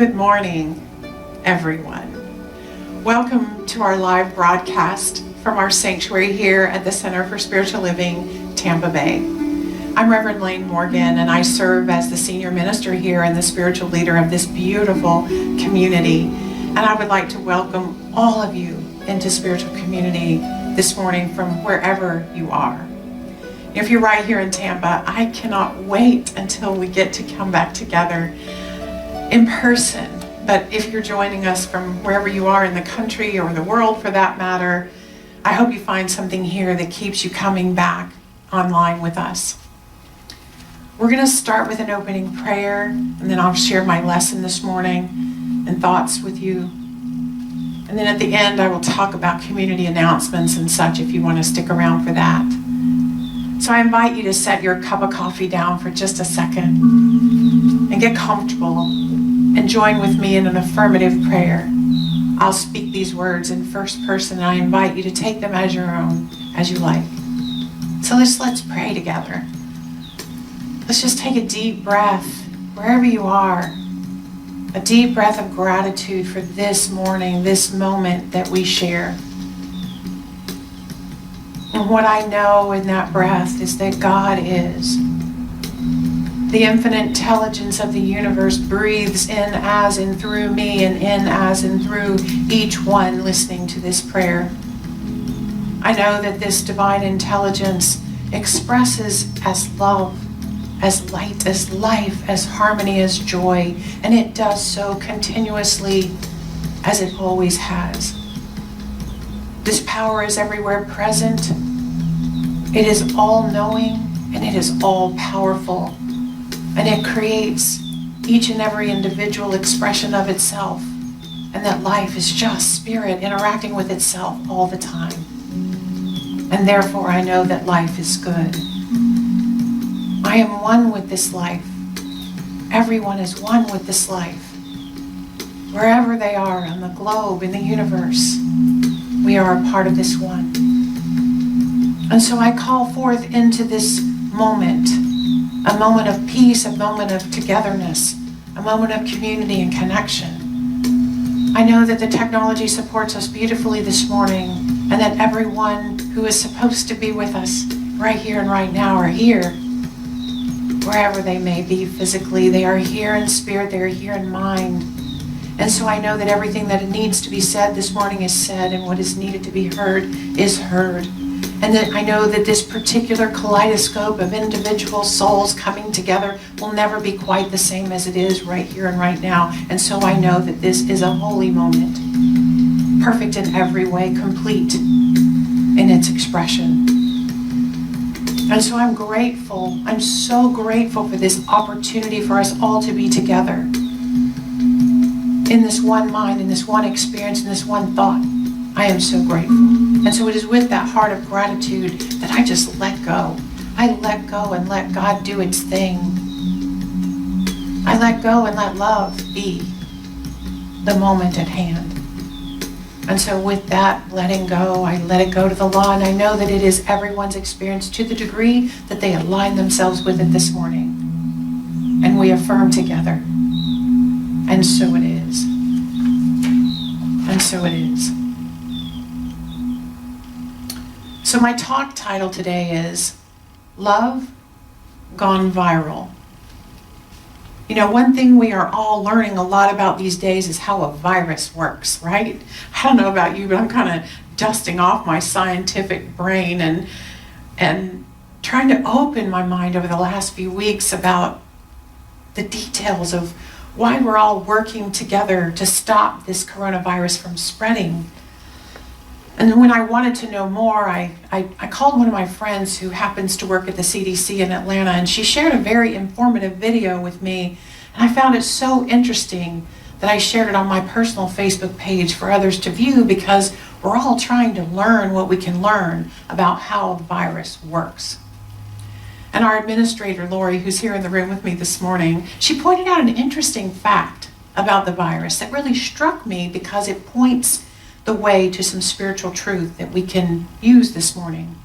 Good morning, everyone. Welcome to our live broadcast from our sanctuary here at the Center for Spiritual Living, Tampa Bay. I'm Reverend Laine Morgan, and I serve as the senior minister here and the spiritual leader of this beautiful community. And I would like to welcome all of you into spiritual community this morning from wherever you are. If you're right here in Tampa, I cannot wait until we get to come back together in person. But if you're joining us from wherever you are in the country or the world for that matter, I hope you find something here that keeps you coming back online with us. We're going to start with an opening prayer, and then I'll share my lesson this morning and thoughts with you. And then at the end, I will talk about community announcements and such if you want to stick around for that. So I invite you to set your cup of coffee down for just a second and get comfortable and join with me in an affirmative prayer. I'll speak these words in first person, and I invite you to take them as your own, as you like. So let's pray together. Let's just take a deep breath wherever you are. A deep breath of gratitude for this morning, this moment that we share. And what I know in that breath is that God is. The infinite intelligence of the universe breathes in as and through me, and in as and through each one listening to this prayer. I know that this divine intelligence expresses as love, as light, as life, as harmony, as joy, and it does so continuously as it always has. This power is everywhere present. It is all-knowing, and it is all-powerful. And it creates each and every individual expression of itself. And that life is just spirit interacting with itself all the time. And therefore I know that life is good. I am one with this life. Everyone is one with this life. Wherever they are on the globe, in the universe, we are a part of this one. And so I call forth into this moment, a moment of peace, a moment of togetherness, a moment of community and connection. I know that the technology supports us beautifully this morning, and that everyone who is supposed to be with us right here and right now are here. Wherever they may be physically, they are here in spirit, they are here in mind. And so I know that everything that needs to be said this morning is said, and what is needed to be heard is heard. And that I know that this particular kaleidoscope of individual souls coming together will never be quite the same as it is right here and right now. And so I know that this is a holy moment, perfect in every way, complete in its expression. And so I'm grateful. I'm so grateful for this opportunity for us all to be together in this one mind, in this one experience, in this one thought. I am so grateful. And so it is with that heart of gratitude that I just let go. I let go and let God do its thing. I let go and let love be the moment at hand. And so with that letting go, I let it go to the law, and I know that it is everyone's experience to the degree that they align themselves with it this morning. And we affirm together. And so it is. And so it is. So my talk title today is Love Gone Viral. You know, one thing we are all learning a lot about these days is how a virus works, right? I don't know about you, but I'm kind of dusting off my scientific brain and trying to open my mind over the last few weeks about the details of why we're all working together to stop this coronavirus from spreading. And when I wanted to know more, I called one of my friends who happens to work at the CDC in Atlanta, and she shared a very informative video with me. And I found it so interesting that I shared it on my personal Facebook page for others to view, because we're all trying to learn what we can learn about how a virus works. And our administrator, Lori, who's here in the room with me this morning, she pointed out an interesting fact about the virus that really struck me, because it points the way to some spiritual truth that we can use this morning.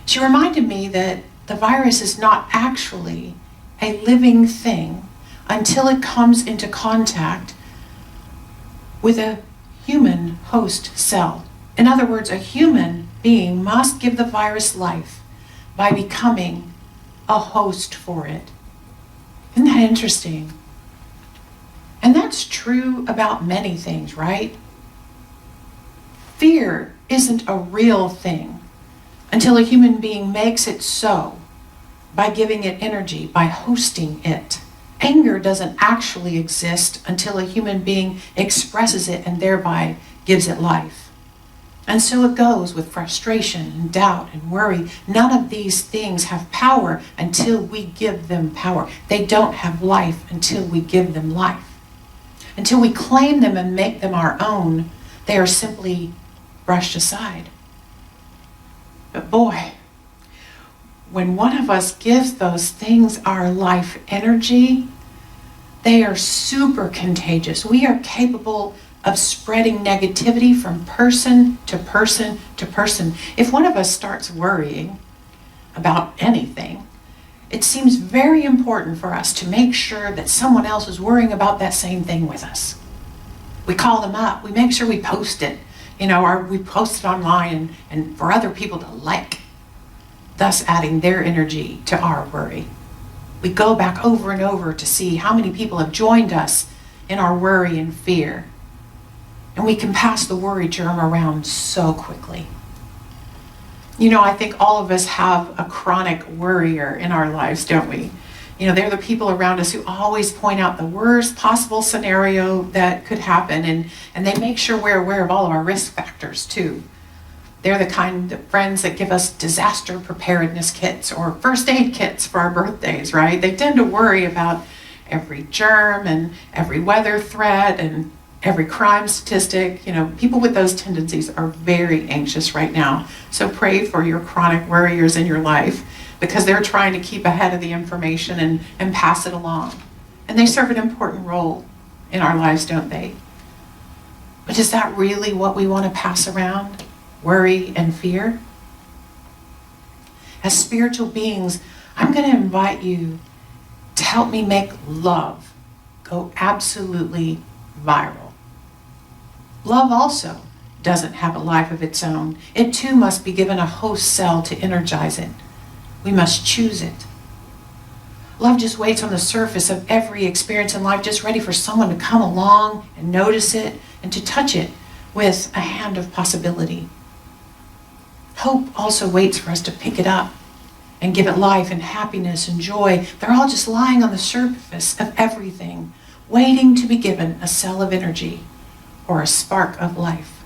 She reminded me that the virus is not actually a living thing until it comes into contact with a human host cell. In other words, a human being must give the virus life by becoming a host for it. Isn't that interesting? And that's true about many things, right? Fear isn't a real thing until a human being makes it so by giving it energy, by hosting it. Anger doesn't actually exist until a human being expresses it and thereby gives it life. And so it goes with frustration and doubt and worry. None of these things have power until we give them power. They don't have life until we give them life. Until we claim them and make them our own, they are simply brushed aside. But boy, when one of us gives those things our life energy, they are super contagious. We are capable of spreading negativity from person to person to person. If one of us starts worrying about anything, it seems very important for us to make sure that someone else is worrying about that same thing with us. We call them up. We make sure we post it, or we post it online and for other people to like, thus adding their energy to our worry. We go back over and over to see how many people have joined us in our worry and fear. And we can pass the worry germ around so quickly. I think all of us have a chronic worrier in our lives, don't we? They're the people around us who always point out the worst possible scenario that could happen, and they make sure we're aware of all of our risk factors too. They're the kind of friends that give us disaster preparedness kits or first aid kits for our birthdays, right? They tend to worry about every germ and every weather threat and every crime statistic. People with those tendencies are very anxious right now. So pray for your chronic worriers in your life, because they're trying to keep ahead of the information and pass it along. And they serve an important role in our lives, don't they? But is that really what we want to pass around? Worry and fear? As spiritual beings, I'm going to invite you to help me make love go absolutely viral. Love also doesn't have a life of its own. It too must be given a host cell to energize it. We must choose it. Love just waits on the surface of every experience in life, just ready for someone to come along and notice it and to touch it with a hand of possibility. Hope also waits for us to pick it up and give it life and happiness and joy. They're all just lying on the surface of everything, waiting to be given a cell of energy or a spark of life.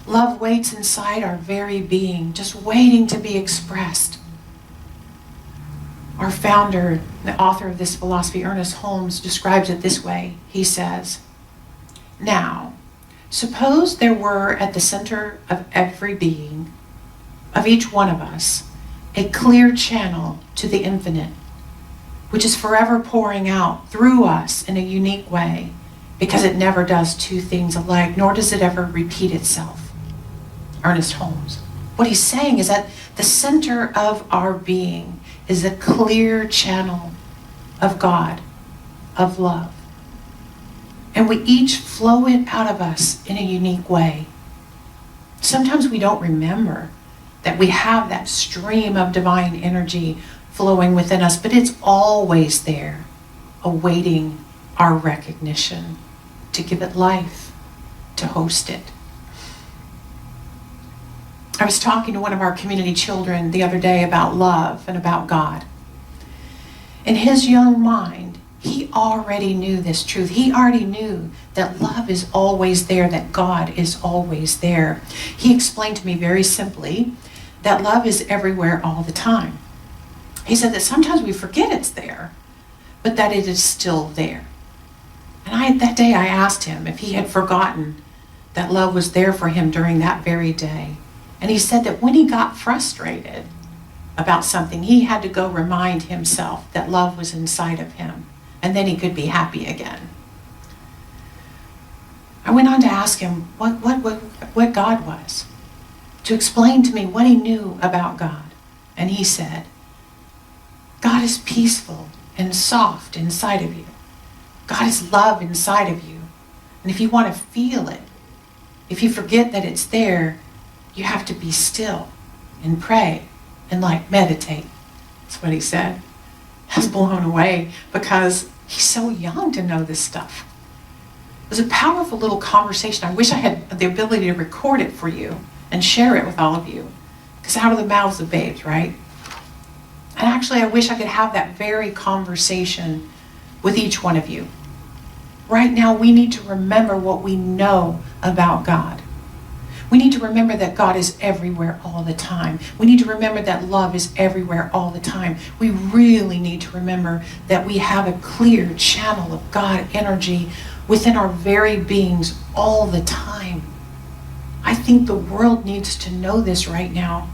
Love waits inside our very being, just waiting to be expressed. Our founder, the author of this philosophy, Ernest Holmes, describes it this way. He says, "Now, suppose there were at the center of every being, of each one of us, a clear channel to the infinite, which is forever pouring out through us in a unique way, because it never does two things alike, nor does it ever repeat itself." Ernest Holmes. What he's saying is that the center of our being is a clear channel of God, of love. And we each flow it out of us in a unique way. Sometimes we don't remember that we have that stream of divine energy flowing within us, but it's always there, awaiting our recognition, to give it life, to host it. I was talking to one of our community children the other day about love and about God. In his young mind, he already knew this truth. He already knew that love is always there, that God is always there. He explained to me very simply that love is everywhere all the time. He said that sometimes we forget it's there, but that it is still there. And that day I asked him if he had forgotten that love was there for him during that very day. And he said that when he got frustrated about something, he had to go remind himself that love was inside of him, and then he could be happy again. I went on to ask him what God was, to explain to me what he knew about God. And he said, God is peaceful and soft inside of you. God is love inside of you. And if you want to feel it, if you forget that it's there, you have to be still and pray and meditate. That's what he said. I was blown away because he's so young to know this stuff. It was a powerful little conversation. I wish I had the ability to record it for you and share it with all of you. Because out of the mouths of babes, right? And actually, I wish I could have that very conversation with each one of you. Right now, we need to remember what we know about God. We need to remember that God is everywhere all the time. We need to remember that love is everywhere all the time. We really need to remember that we have a clear channel of God energy within our very beings all the time. I think the world needs to know this right now.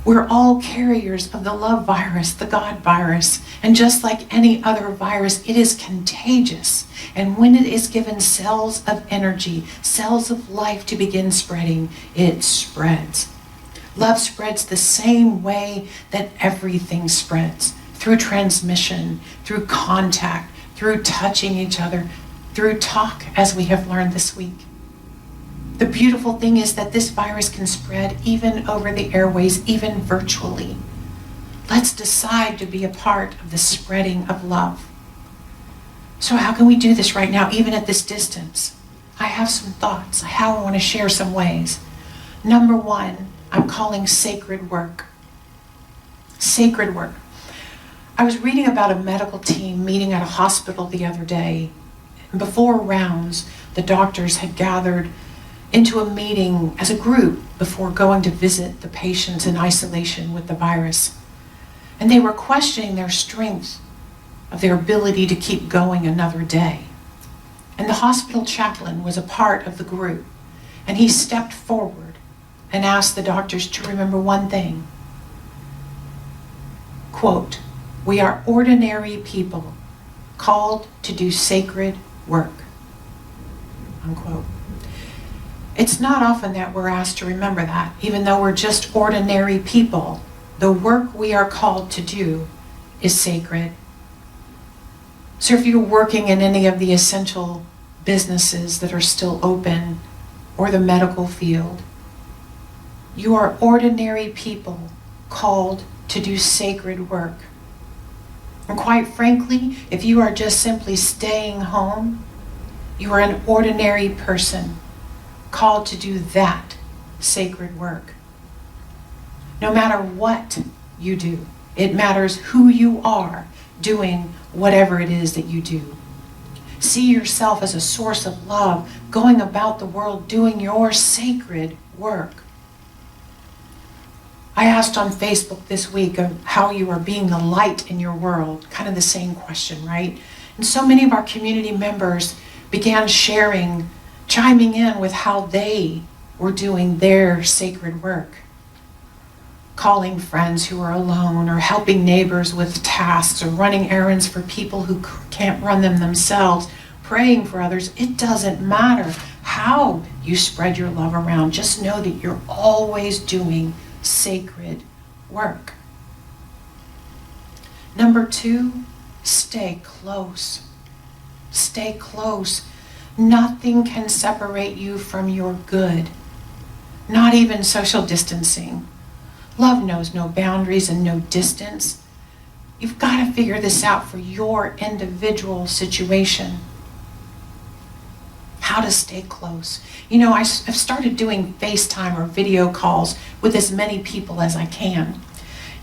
We're all carriers of the love virus, the God virus. And just like any other virus, it is contagious. And when it is given cells of energy, cells of life to begin spreading, it spreads. Love spreads the same way that everything spreads. Through transmission, through contact, through touching each other, through talk, as we have learned this week. The beautiful thing is that this virus can spread even over the airways, even virtually. Let's decide to be a part of the spreading of love. So how can we do this right now, even at this distance? I have some thoughts. I want to share some ways. Number one, I'm calling sacred work. Sacred work. I was reading about a medical team meeting at a hospital the other day. And before rounds, the doctors had gathered into a meeting as a group before going to visit the patients in isolation with the virus. And they were questioning their strength of their ability to keep going another day. And the hospital chaplain was a part of the group, and he stepped forward and asked the doctors to remember one thing. Quote, "We are ordinary people called to do sacred work." Unquote. It's not often that we're asked to remember that, even though we're just ordinary people. The work we are called to do is sacred. So if you're working in any of the essential businesses that are still open, or the medical field, you are ordinary people called to do sacred work. And quite frankly, if you are just simply staying home, you are an ordinary person called to do that sacred work. No matter what you do, it matters who you are doing whatever it is that you do. See yourself as a source of love, going about the world doing your sacred work. I asked on Facebook this week of how you are being the light in your world, kind of the same question, right? And so many of our community members began sharing, chiming in with how they were doing their sacred work. Calling friends who are alone, or helping neighbors with tasks, or running errands for people who can't run them themselves, praying for others. It doesn't matter how you spread your love around. Just know that you're always doing sacred work. Number two, stay close. Stay close. Nothing can separate you from your good, not even social distancing. Love knows no boundaries and no distance. You've got to figure this out for your individual situation. How to stay close. You know, I've started doing FaceTime or video calls with as many people as I can.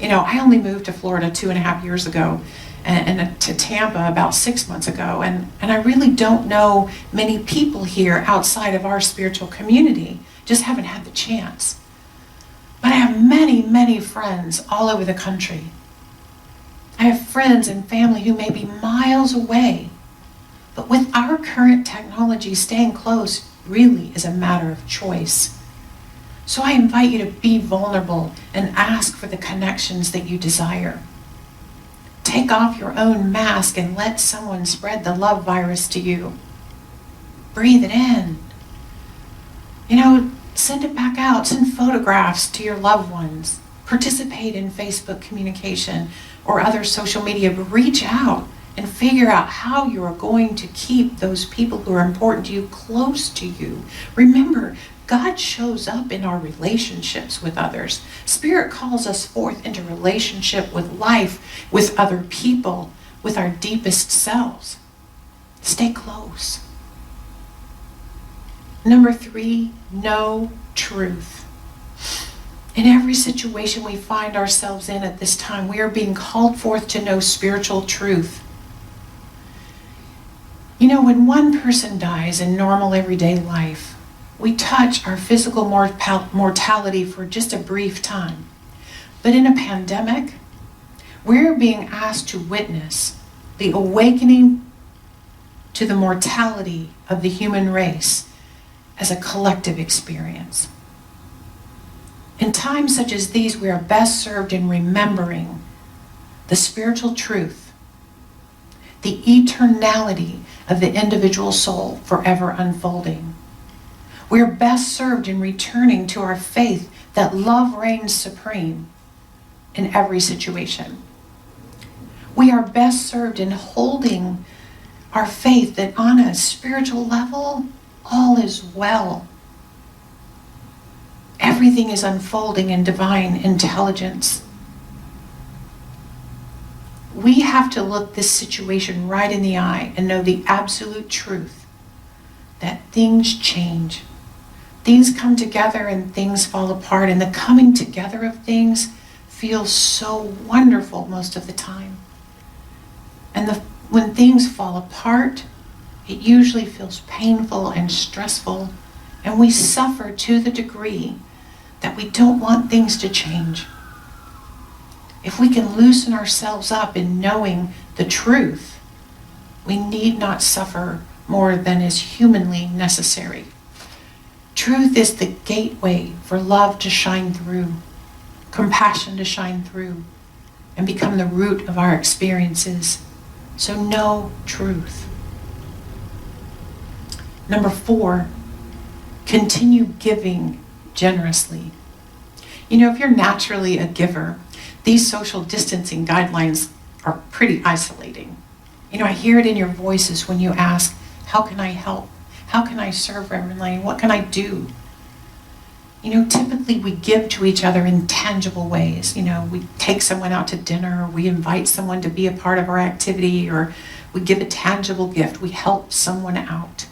You know, I only moved to Florida 2.5 years ago, and to Tampa about 6 months ago. And I really don't know many people here outside of our spiritual community. Just haven't had the chance. But I have many, many friends all over the country. I have friends and family who may be miles away. But with our current technology, staying close really is a matter of choice. So I invite you to be vulnerable and ask for the connections that you desire. Take off your own mask and let someone spread the love virus to you. Breathe it in. You know, send it back out. Send photographs to your loved ones. Participate in Facebook communication or other social media, but reach out and figure out how you are going to keep those people who are important to you close to you. Remember, God shows up in our relationships with others. Spirit calls us forth into relationship with life, with other people, with our deepest selves. Stay close. Number 3, know truth. In every situation we find ourselves in at this time, we are being called forth to know spiritual truth. You know, when one person dies in normal everyday life, we touch our physical mortality for just a brief time. But in a pandemic, we're being asked to witness the awakening to the mortality of the human race as a collective experience. In times such as these, we are best served in remembering the spiritual truth, the eternality of the individual soul forever unfolding. We are best served in returning to our faith that love reigns supreme in every situation. We are best served in holding our faith that on a spiritual level, all is well. Everything is unfolding in divine intelligence. We have to look this situation right in the eye and know the absolute truth that things change. Things come together and things fall apart, and the coming together of things feels so wonderful most of the time. And when things fall apart, it usually feels painful and stressful, and we suffer to the degree that we don't want things to change. If we can loosen ourselves up in knowing the truth, we need not suffer more than is humanly necessary. Truth is the gateway for love to shine through, compassion to shine through, and become the root of our experiences. So know truth. Number 4, continue giving generously. You know, if you're naturally a giver, these social distancing guidelines are pretty isolating. You know, I hear it in your voices when you ask, how can I help? How can I serve, Reverend Laine? What can I do? You know, typically we give to each other in tangible ways. You know, we take someone out to dinner, or we invite someone to be a part of our activity, or we give a tangible gift. We help someone out.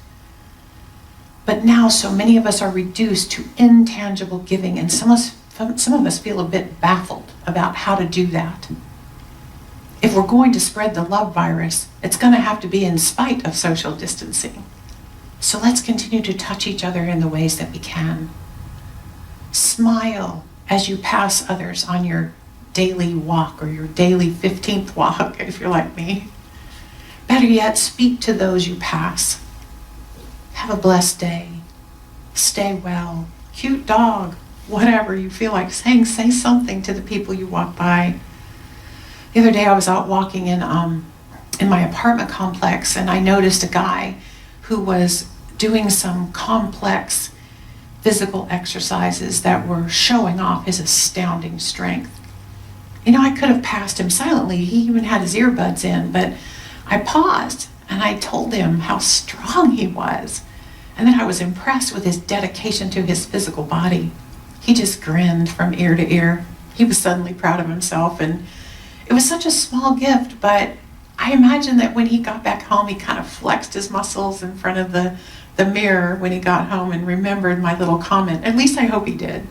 But now so many of us are reduced to intangible giving, and some of us feel a bit baffled about how to do that. If we're going to spread the love virus, it's going to have to be in spite of social distancing. So let's continue to touch each other in the ways that we can. Smile as you pass others on your daily walk, or your daily 15th walk, if you're like me. Better yet, speak to those you pass. Have a blessed day. Stay well. Cute dog. Whatever you feel like saying, say something to the people you walk by. The other day I was out walking in my apartment complex, and I noticed a guy who was doing some complex physical exercises that were showing off his astounding strength. You know, I could have passed him silently. He even had his earbuds in, but I paused and I told him how strong he was, and that I was impressed with his dedication to his physical body. He just grinned from ear to ear. He was suddenly proud of himself, and it was such a small gift, but I imagine that when he got back home, he kind of flexed his muscles in front of the mirror when he got home and remembered my little comment. At least I hope he did.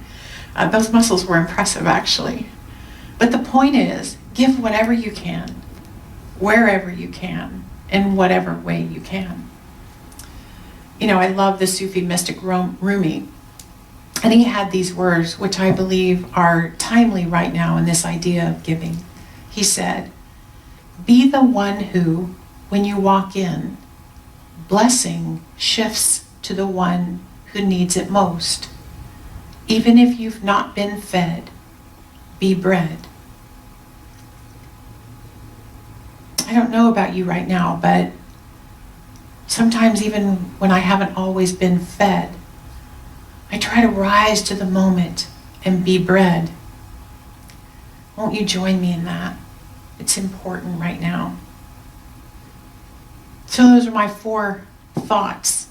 Those muscles were impressive, actually. But the point is, give whatever you can, wherever you can, in whatever way you can. You know, I love the Sufi mystic Rumi, and he had these words, which I believe are timely right now in this idea of giving. He said, be the one who, when you walk in, blessing shifts to the one who needs it most. Even if you've not been fed, be bread. I don't know about you right now, but sometimes even when I haven't always been fed, I try to rise to the moment and be bread. Won't you join me in that? It's important right now. So those are my 4 thoughts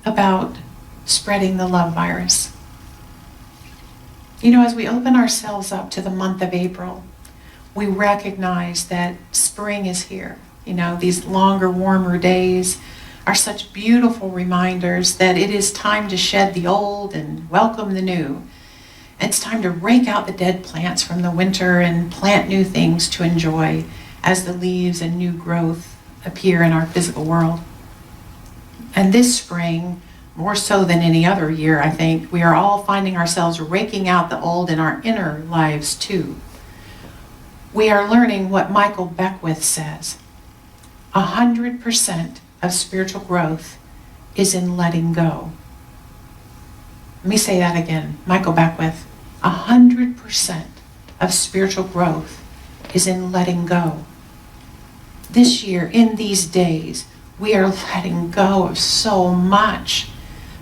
about spreading the love virus. You know, as we open ourselves up to the month of April, we recognize that spring is here. You know, these longer, warmer days are such beautiful reminders that it is time to shed the old and welcome the new. It's time to rake out the dead plants from the winter and plant new things to enjoy as the leaves and new growth appear in our physical world. And this spring, more so than any other year, I think, we are all finding ourselves raking out the old in our inner lives too. We are learning what Michael Beckwith says. 100% of spiritual growth is in letting go. Let me say that again. Michael Beckwith. 100% of spiritual growth is in letting go. This year, in these days, we are letting go of so much.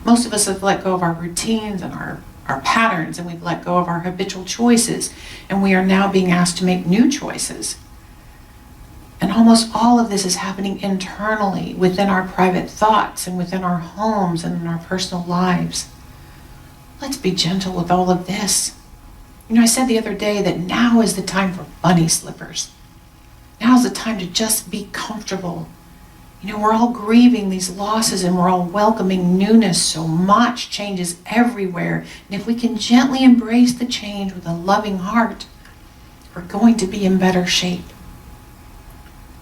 Most of us have let go of our routines and our patterns, and we've let go of our habitual choices, and we are now being asked to make new choices. And almost all of this is happening internally, within our private thoughts and within our homes and in our personal lives. Let's be gentle with all of this. You know, I said the other day that now is the time for bunny slippers. Now is the time to just be comfortable. You know, we're all grieving these losses and we're all welcoming newness. So much change is everywhere. And if we can gently embrace the change with a loving heart, we're going to be in better shape.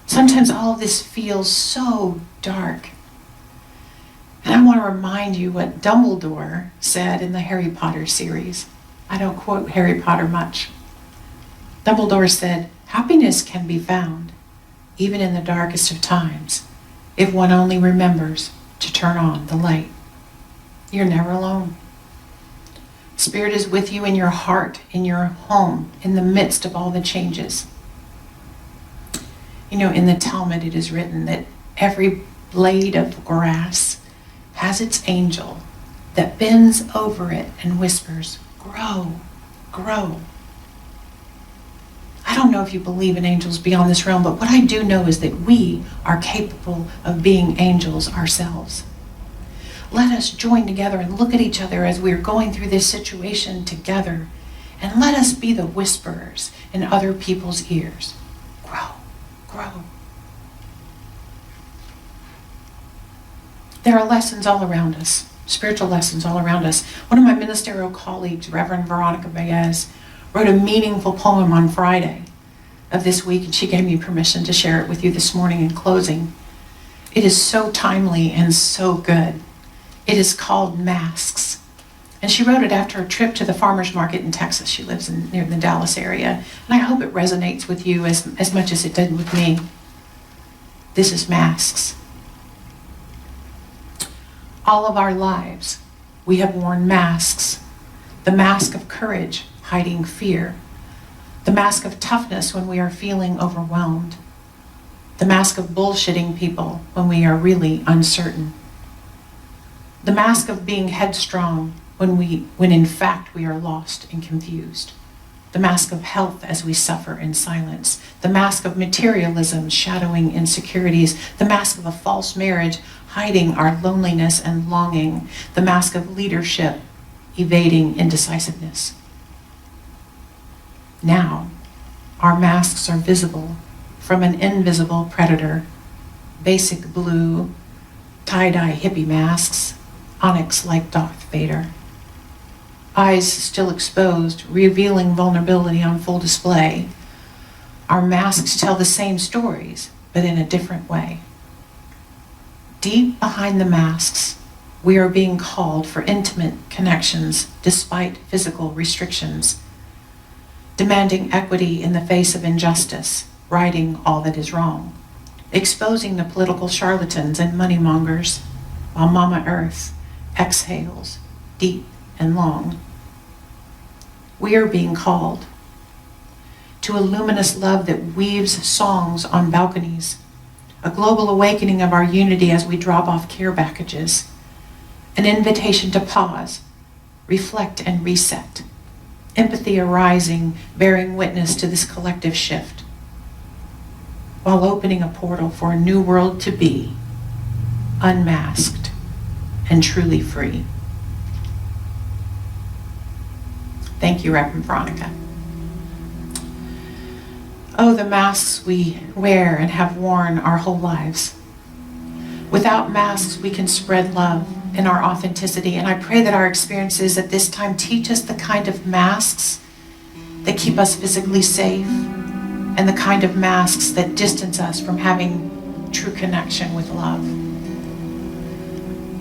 Sometimes all of this feels so dark. And I want to remind you what Dumbledore said in the Harry Potter series. I don't quote Harry Potter much. Dumbledore said, "Happiness can be found, even in the darkest of times, if one only remembers to turn on the light." You're never alone. Spirit is with you in your heart, in your home, in the midst of all the changes. You know, in the Talmud it is written that every blade of grass has its angel that bends over it and whispers, "Grow, grow." I don't know if you believe in angels beyond this realm, but what I do know is that we are capable of being angels ourselves. Let us join together and look at each other as we are going through this situation together, and let us be the whisperers in other people's ears. Grow, grow. There are lessons all around us, spiritual lessons all around us. One of my ministerial colleagues, Reverend Veronica Baez, wrote a meaningful poem on Friday of this week, and she gave me permission to share it with you this morning in closing. It is so timely and so good. It is called Masks. And she wrote it after a trip to the farmer's market in Texas. She lives near the Dallas area. And I hope it resonates with you as much as it did with me. This is Masks. All of our lives, we have worn masks. The mask of courage, hiding fear. The mask of toughness when we are feeling overwhelmed. The mask of bullshitting people when we are really uncertain. The mask of being headstrong when in fact we are lost and confused. The mask of health as we suffer in silence. The mask of materialism shadowing insecurities. The mask of a false marriage hiding our loneliness and longing. The mask of leadership evading indecisiveness. Now, our masks are visible from an invisible predator. Basic blue, tie-dye hippie masks, onyx like Darth Vader. Eyes still exposed, revealing vulnerability on full display. Our masks tell the same stories, but in a different way. Deep behind the masks, we are being called for intimate connections despite physical restrictions, demanding equity in the face of injustice, righting all that is wrong, exposing the political charlatans and moneymongers, while Mama Earth exhales deep and long. We are being called to a luminous love that weaves songs on balconies, a global awakening of our unity as we drop off care packages, an invitation to pause, reflect, and reset, empathy arising, bearing witness to this collective shift, while opening a portal for a new world to be, unmasked and truly free. Thank you, Reverend Veronica. Oh, the masks we wear and have worn our whole lives. Without masks, we can spread love in our authenticity. And I pray that our experiences at this time teach us the kind of masks that keep us physically safe and the kind of masks that distance us from having true connection with love.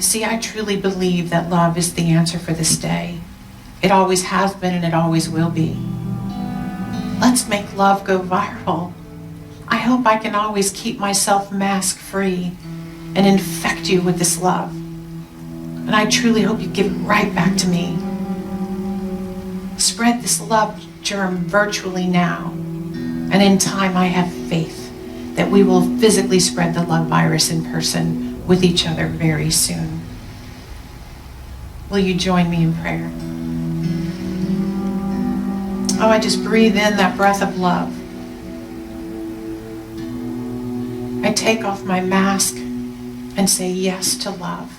See, I truly believe that love is the answer for this day. It always has been and it always will be. Let's make love go viral. I hope I can always keep myself mask-free and infect you with this love. And I truly hope you give it right back to me. Spread this love germ virtually now. And in time, I have faith that we will physically spread the love virus in person with each other very soon. Will you join me in prayer? Oh, I just breathe in that breath of love. I take off my mask and say yes to love.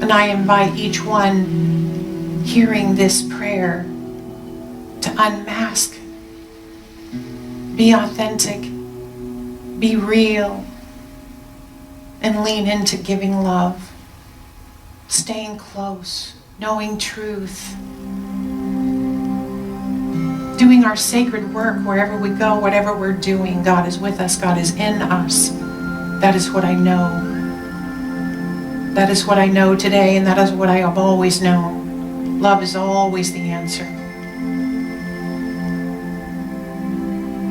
And I invite each one hearing this prayer to unmask, be authentic, be real, and lean into giving love, staying close, knowing truth, doing our sacred work wherever we go, whatever we're doing. God is with us. God is in us. That is what I know. That is what I know today, and that is what I have always known. Love is always the answer.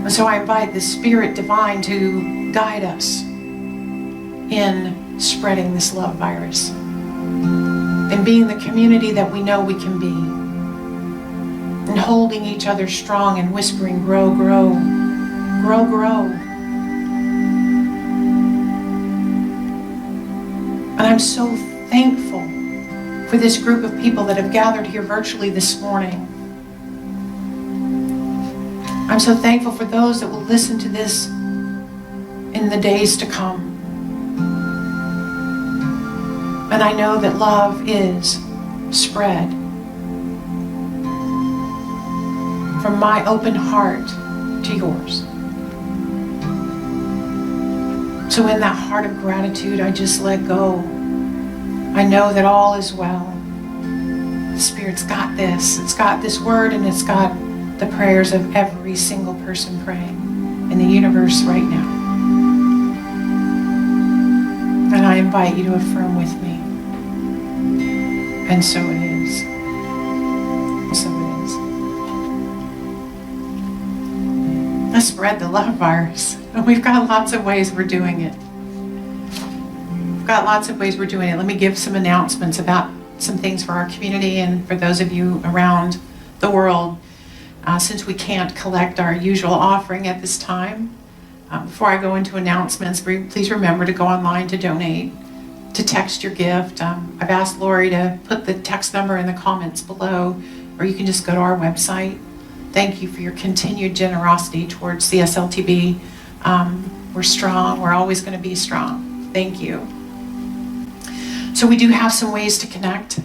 And so I invite the Spirit Divine to guide us in spreading this love virus and being the community that we know we can be, and holding each other strong and whispering, grow, grow, grow, grow. And I'm so thankful for this group of people that have gathered here virtually this morning. I'm so thankful for those that will listen to this in the days to come. And I know that love is spread from my open heart to yours. So in that heart of gratitude, I just let go. I know that all is well. The Spirit's got this. It's got this word, and it's got the prayers of every single person praying in the universe right now. And I invite you to affirm with me. And so it is. So it is. Let's spread the love virus. And we've got lots of ways we're doing it. Let me give some announcements about some things for our community and for those of you around the world. Since we can't collect our usual offering at this time, before I go into announcements, please remember to go online to donate, to text your gift. I've asked Lori to put the text number in the comments below, or you can just go to our website. Thank you for your continued generosity towards CSLTB. We're strong. We're always going to be strong. Thank you. So we do have some ways to connect.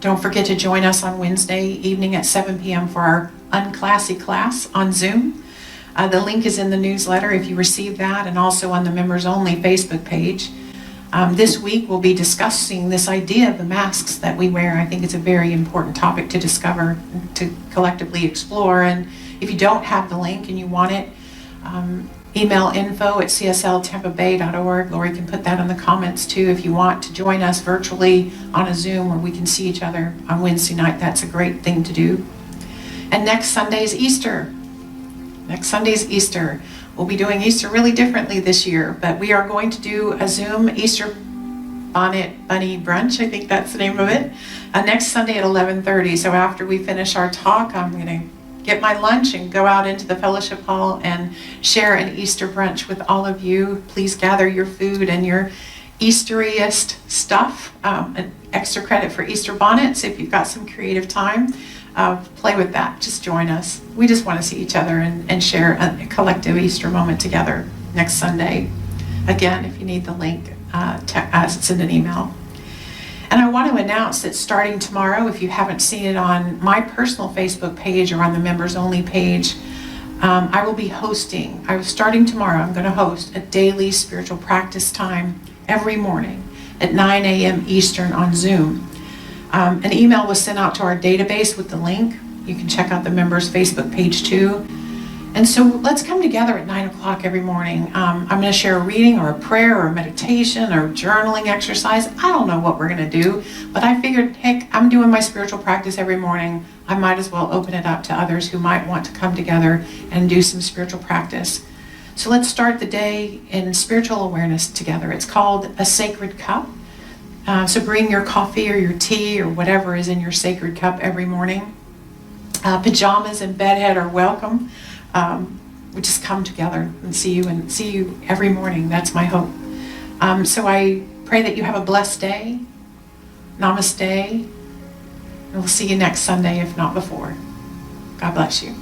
Don't forget to join us on Wednesday evening at 7 p.m. for our Unclassy class on Zoom. The link is in the newsletter if you received that, and also on the members only Facebook page. This week we'll be discussing this idea of the masks that we wear. I think it's a very important topic to discover, to collectively explore. And if you don't have the link and you want it, email info@csltampabay.org. Lori can put that in the comments too. If you want to join us virtually on a Zoom where we can see each other on Wednesday night, that's a great thing to do. And next Sunday is Easter. We'll be doing Easter really differently this year, but we are going to do a Zoom Easter Bonnet Bunny Brunch. I think that's the name of it. Next Sunday at 11:30. So after we finish our talk, I'm going to get my lunch and go out into the fellowship hall and share an Easter brunch with all of you. Please gather your food and your Easteriest stuff. An extra credit for Easter bonnets if you've got some creative time. play with that. Just join us. We just want to see each other and share a collective Easter moment together next Sunday. Again, if you need the link, send an email. And I want to announce that starting tomorrow, if you haven't seen it on my personal Facebook page or on the members only page, I will be hosting. Starting tomorrow, I'm going to host a daily spiritual practice time every morning at 9 a.m. Eastern on Zoom. An email was sent out to our database with the link. You can check out the members' Facebook page too. And so let's come together at 9 o'clock every morning. I'm going to share a reading or a prayer or a meditation or journaling exercise. I don't know what we're going to do, but I figured, heck, I'm doing my spiritual practice every morning. I might as well open it up to others who might want to come together and do some spiritual practice. So let's start the day in spiritual awareness together. It's called a sacred cup. So bring your coffee or your tea or whatever is in your sacred cup every morning. Pajamas and bedhead are welcome. We just come together and see you every morning. That's my hope. So I pray that you have a blessed day. Namaste. And we'll see you next Sunday, if not before. God bless you.